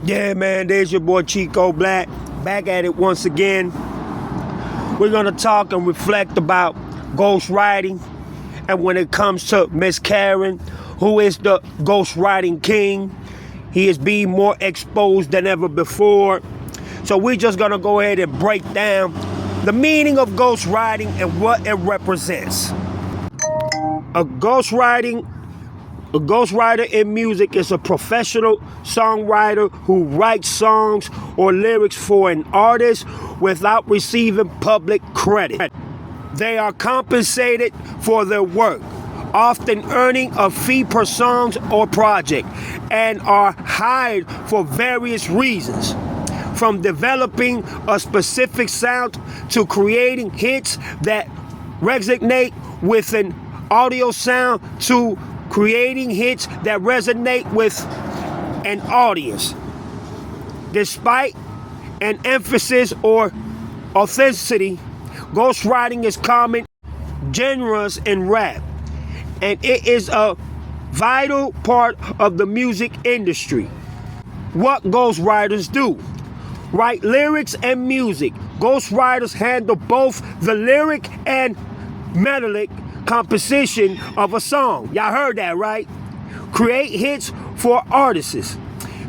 Yeah, man, there's your boy Chico Black, back at it once again. We're gonna talk and reflect about ghostwriting, and when it comes to Miss Karen, who is the ghostwriting king, he is being more exposed than ever before. So we're just gonna go ahead and break down the meaning of ghostwriting and what it represents. A ghostwriter in music is a professional songwriter who writes songs or lyrics for an artist without receiving public credit. They are compensated for their work, often earning a fee per song or project, and are hired for various reasons, from developing a specific sound to creating hits that resonate with an audio sound to creating hits that resonate with an audience. Despite an emphasis or authenticity, ghostwriting is common genres in rap, and it is a vital part of the music industry. What ghostwriters do: write lyrics and music. Ghostwriters handle both the lyric and melodic composition of a song. Y'all heard that, right? Create hits for artists.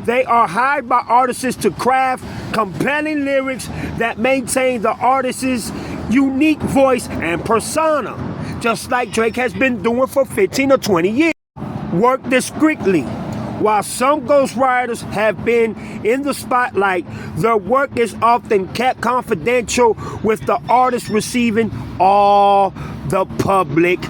They are hired by artists to craft compelling lyrics that maintain the artist's unique voice and persona, just like Drake has been doing for 15 or 20 years. Work discreetly. While some ghostwriters have been in the spotlight, their work is often kept confidential, with the artist receiving all the public,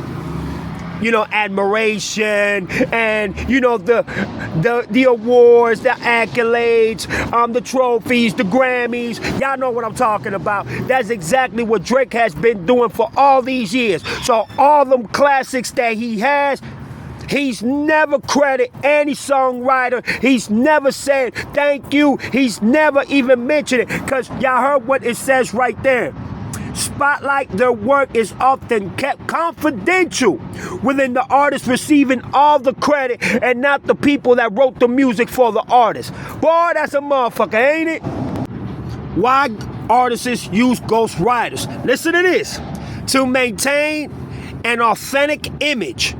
admiration and, the awards, the accolades, the trophies, the Grammys. Y'all know what I'm talking about. That's exactly what Drake has been doing for all these years. So all them classics that he has, he's never credited any songwriter. He's never said thank you. He's never even mentioned it, because y'all heard what it says right there. Spotlight, their work is often kept confidential, within the artist receiving all the credit and not the people that wrote the music for the artist. Boy, that's a motherfucker, ain't it? Why artists use ghostwriters? Listen to this. To maintain an authentic image.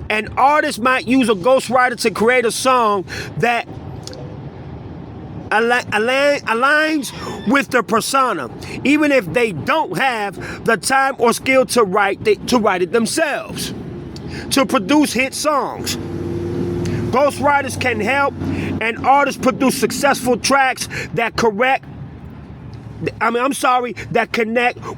An artist might use a ghostwriter to create a song that aligns with their persona, even if they don't have the time or skill to write it themselves. To produce hit songs, ghostwriters can help an artist produce successful tracks that connect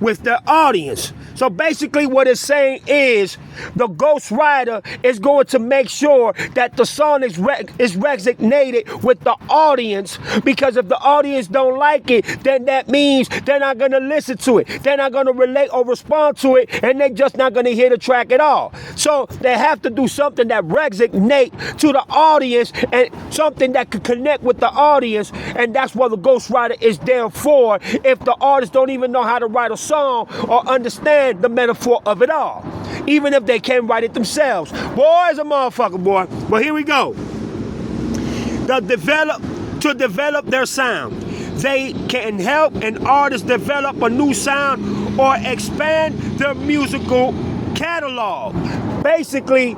with their audience. So basically what it's saying is the ghostwriter is going to make sure that the song is resonated with the audience, because if the audience don't like it, then that means they're not going to listen to it. They're not going to relate or respond to it, and they're just not going to hear the track at all. So they have to do something that resonates to the audience and something that could connect with the audience, and that's what the ghostwriter is there for, if the artists don't even know how to write a song or understand the metaphor of it all, even if they can't write it themselves. Boy's a motherfucker, boy. But here we go. To develop their sound. They can help an artist develop a new sound or expand their musical catalog. Basically,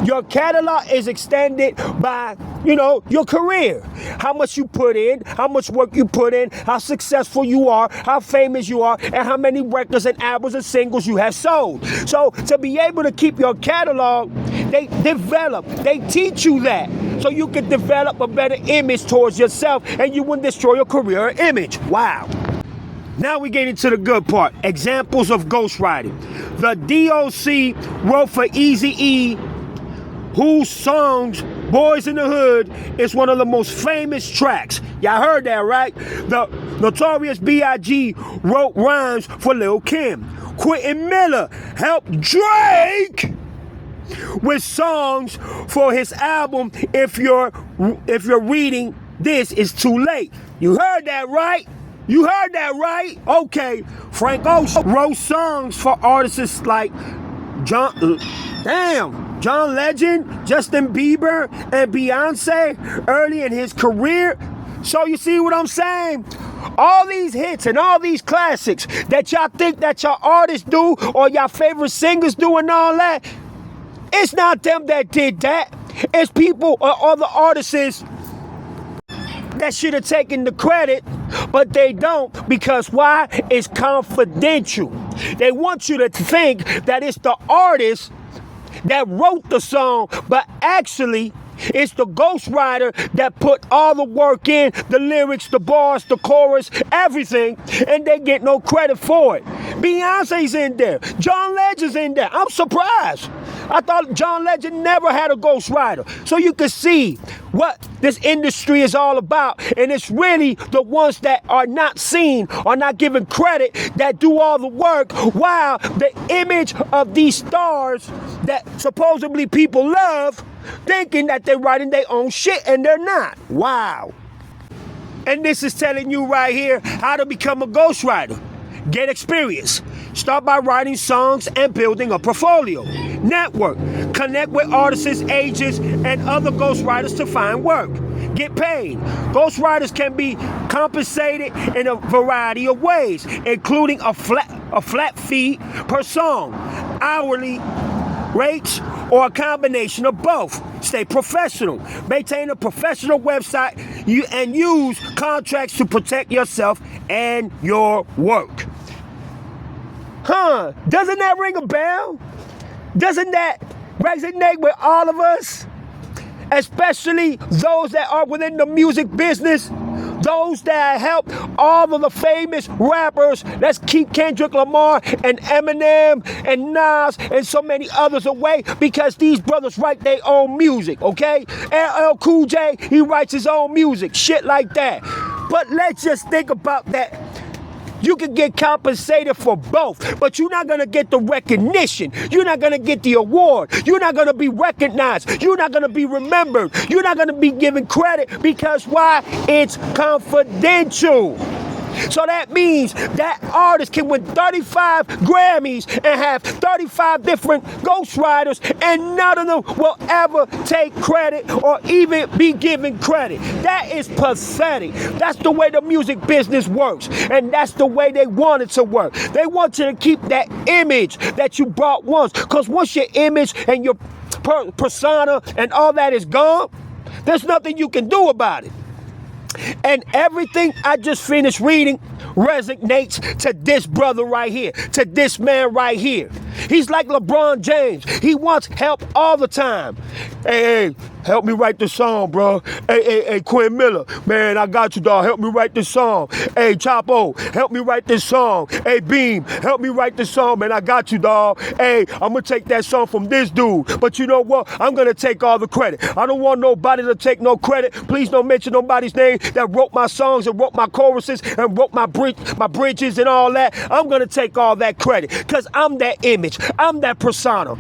your catalog is extended by, your career. How much you put in, how much work you put in, how successful you are, how famous you are, and how many records and albums and singles you have sold. So to be able to keep your catalog, they teach you that, so you can develop a better image towards yourself and you wouldn't destroy your career or image. Wow. Now we get into the good part. Examples of ghostwriting. The DOC wrote for Eazy-E, whose songs Boys in the Hood is one of the most famous tracks. Y'all heard that, right? The Notorious B.I.G. wrote rhymes for Lil' Kim. Quentin Miller helped Drake with songs for his album If You're Reading This Is Too Late. You heard that, right? You heard that, right? Okay. Frank Ocean wrote songs for artists like John Legend, Justin Bieber, and Beyonce early in his career. So you see what I'm saying? All these hits and all these classics that y'all think that your artists do or your favorite singers do and all that, it's not them that did that. It's people or other artists that should have taken the credit, but they don't, because why? It's confidential. They want you to think that it's the artist that wrote the song, but actually it's the ghostwriter that put all the work in, the lyrics, the bars, the chorus, everything, and they get no credit for it. Beyonce's in there. John Legend's in there. I'm surprised. I thought John Legend never had a ghostwriter. So you can see what this industry is all about. And it's really the ones that are not seen, are not given credit, that do all the work, while the image of these stars that supposedly people love, thinking that they're writing their own shit, and they're not. Wow. And this is telling you right here how to become a ghostwriter. Get experience. Start by writing songs and building a portfolio. Network. Connect with artists, agents, and other ghostwriters to find work. Get paid. Ghostwriters can be compensated in a variety of ways, including a flat fee per song, hourly rates, or a combination of both. Stay professional. Maintain a professional website and use contracts to protect yourself and your work. Doesn't that ring a bell? Doesn't that resonate with all of us? Especially those that are within the music business, those that help all of the famous rappers. Let's keep Kendrick Lamar and Eminem and Nas and so many others away, because these brothers write their own music, okay? LL Cool J, he writes his own music, shit like that. But let's just think about that. You can get compensated for both, but you're not going to get the recognition. You're not going to get the award. You're not going to be recognized. You're not going to be remembered. You're not going to be given credit, because why? It's confidential. So that means that artist can win 35 Grammys and have 35 different ghostwriters, and none of them will ever take credit or even be given credit. That is pathetic. That's the way the music business works, and that's the way they want it to work. They want you to keep that image that you brought once, because once your image and your persona and all that is gone, there's nothing you can do about it. And everything I just finished reading resonates to this brother right here, to this man right here. He's like LeBron James. He wants help all the time. Hey, help me write this song, bro. Hey, Quinn Miller, man, I got you, dog. Help me write this song. Hey, Chapo, help me write this song. Hey, Beam, help me write this song, man. I got you, dog. Hey, I'm going to take that song from this dude. But you know what? I'm going to take all the credit. I don't want nobody to take no credit. Please don't mention nobody's name that wrote my songs and wrote my choruses and wrote my bridges and all that. I'm going to take all that credit, because I'm that image. I'm that persona.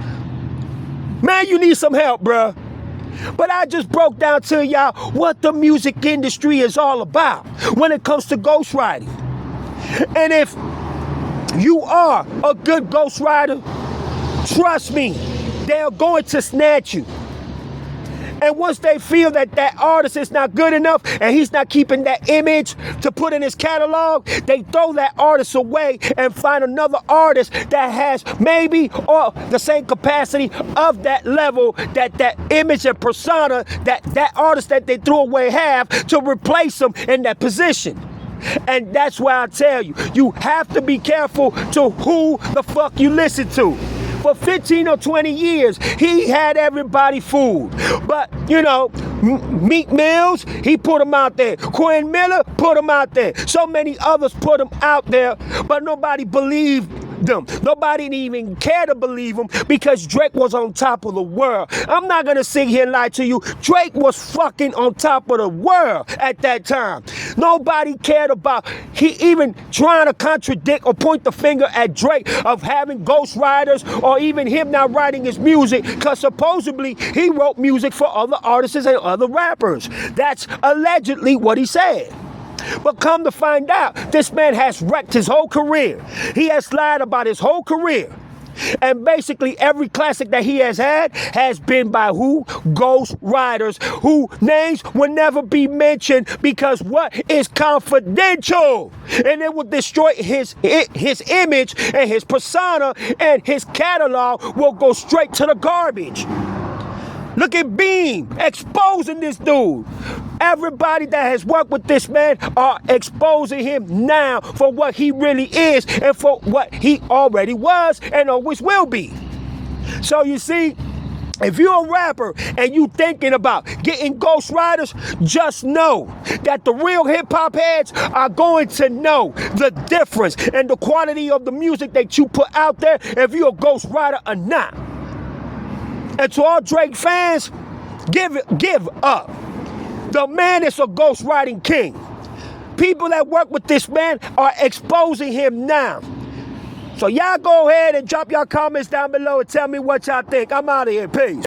Man, you need some help, bruh. But I just broke down to y'all what the music industry is all about when it comes to ghostwriting. And if you are a good ghostwriter, trust me, they're going to snatch you. And once they feel that that artist is not good enough and he's not keeping that image to put in his catalog, they throw that artist away and find another artist that has maybe or the same capacity of that level, that image and persona that artist that they threw away have, to replace them in that position. And that's why I tell you, you have to be careful to who the fuck you listen to. For 15 or 20 years, he had everybody fooled. But, you know, Meek Mills, he put him out there. Quinn Miller put him out there. So many others put him out there, but nobody believed them. Nobody even cared to believe them, because Drake was on top of the world. I'm not going to sit here and lie to you. Drake was fucking on top of the world at that time. Nobody cared about he even trying to contradict or point the finger at Drake of having ghostwriters, or even him not writing his music, because supposedly he wrote music for other artists and other rappers. That's allegedly what he said. But come to find out, this man has wrecked his whole career. He has lied about his whole career. And basically every classic that he has had has been by who? Ghostwriters, who names will never be mentioned because what is confidential, and it will destroy his image and his persona, and his catalog will go straight to the garbage. Look at Beam exposing this dude. Everybody that has worked with this man are exposing him now for what he really is and for what he already was and always will be. So you see, if you're a rapper and you thinking about getting ghostwriters, just know that the real hip-hop heads are going to know the difference and the quality of the music that you put out there if you're a ghostwriter or not. And to all Drake fans, give up. The man is a ghostwriting king. People that work with this man are exposing him now. So y'all go ahead and drop your comments down below and tell me what y'all think. I'm out of here. Peace.